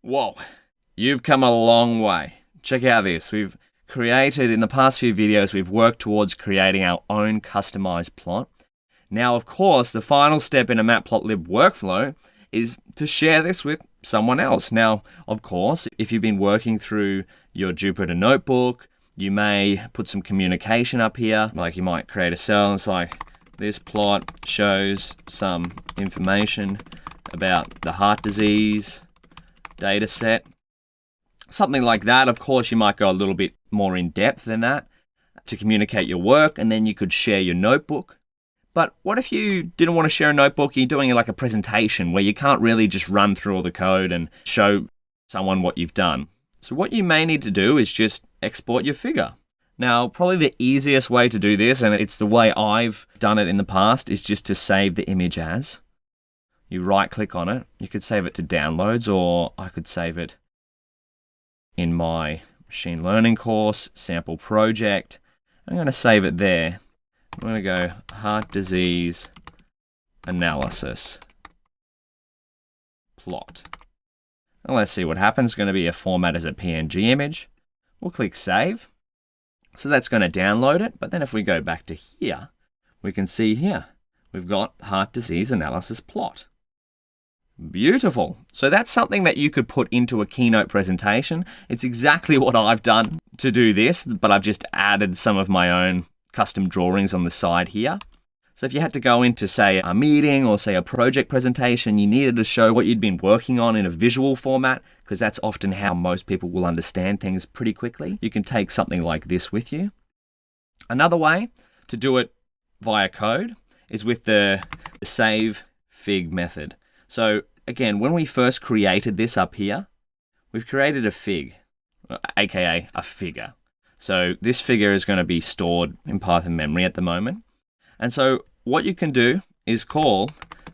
Whoa, you've come a long way. Check out this. We've created, in the past few videos, we've worked towards creating our own customized plot. Now, of course, the final step in a Matplotlib workflow is to share this with someone else. Now, of course, if you've been working through your Jupyter notebook, you may put some communication up here, like you might create a cell, and it's like, this plot shows some information about the heart disease data set. Something like that. Of course, you might go a little bit more in depth than that to communicate your work, and then you could share your notebook. But what if you didn't want to share a notebook, you're doing like a presentation where you can't really just run through all the code and show someone what you've done? So what you may need to do is just export your figure. Now, probably the easiest way to do this, and it's the way I've done it in the past, is just to save the image as. You right click on it. You could save it to downloads, or I could save it in my machine learning course, sample project. I'm going to save it there. I'm going to go heart disease analysis plot. And let's see what happens. It's going to be a format as a PNG image. We'll click save. So that's going to download it. But then if we go back to here, we can see here, we've got heart disease analysis plot. Beautiful. So that's something that you could put into a keynote presentation. It's exactly what I've done to do this, but I've just added some of my own custom drawings on the side here. So if you had to go into, say, a meeting or, say, a project presentation, you needed to show what you'd been working on in a visual format, because that's often how most people will understand things pretty quickly. You can take something like this with you. Another way to do it via code is with the save fig method. So again, when we first created this up here, we've created a fig, aka a figure. So this figure is going to be stored in Python memory at the moment. And so what you can do is call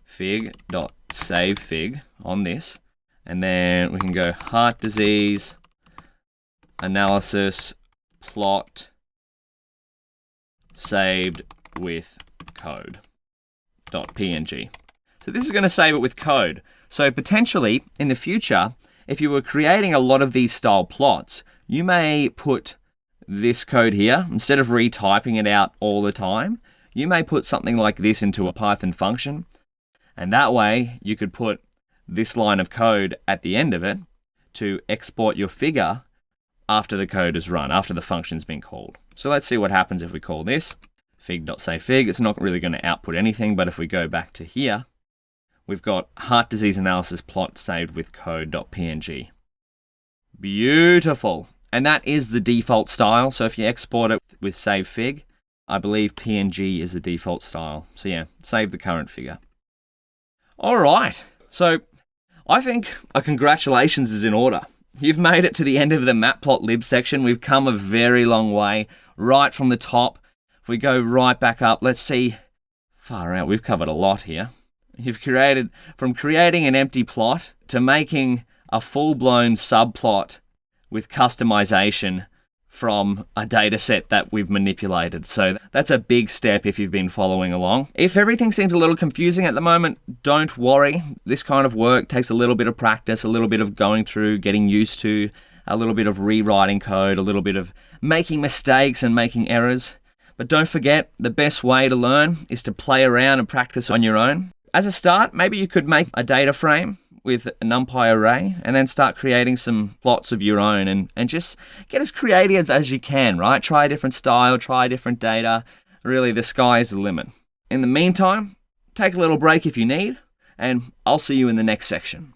fig.savefig on this, and then we can go heart disease analysis plot saved with code.png. So this is going to save it with code. So potentially in the future, if you were creating a lot of these style plots, you may put this code here, instead of retyping it out all the time, you may put something like this into a Python function. And that way you could put this line of code at the end of it to export your figure after the code is run, after the function's been called. So let's see what happens if we call this fig.savefig. It's not really going to output anything, but if we go back to here, we've got heart disease analysis plot saved with code.png. Beautiful. And that is the default style. So if you export it with save fig, I believe PNG is the default style. So yeah, save the current figure. All right. So I think a congratulations is in order. You've made it to the end of the Matplotlib section. We've come a very long way, right from the top. If we go right back up, let's see, far out, we've covered a lot here. You've created, from creating an empty plot to making a full-blown subplot with customization from a data set that we've manipulated. So that's a big step if you've been following along. If everything seems a little confusing at the moment, don't worry. This kind of work takes a little bit of practice, a little bit of going through, getting used to, a little bit of rewriting code, a little bit of making mistakes and making errors. But don't forget, the best way to learn is to play around and practice on your own. As a start, maybe you could make a data frame with a NumPy array and then start creating some plots of your own and just get as creative as you can, right? Try a different style, try different data. Really, the sky's the limit. In the meantime, take a little break if you need, and I'll see you in the next section.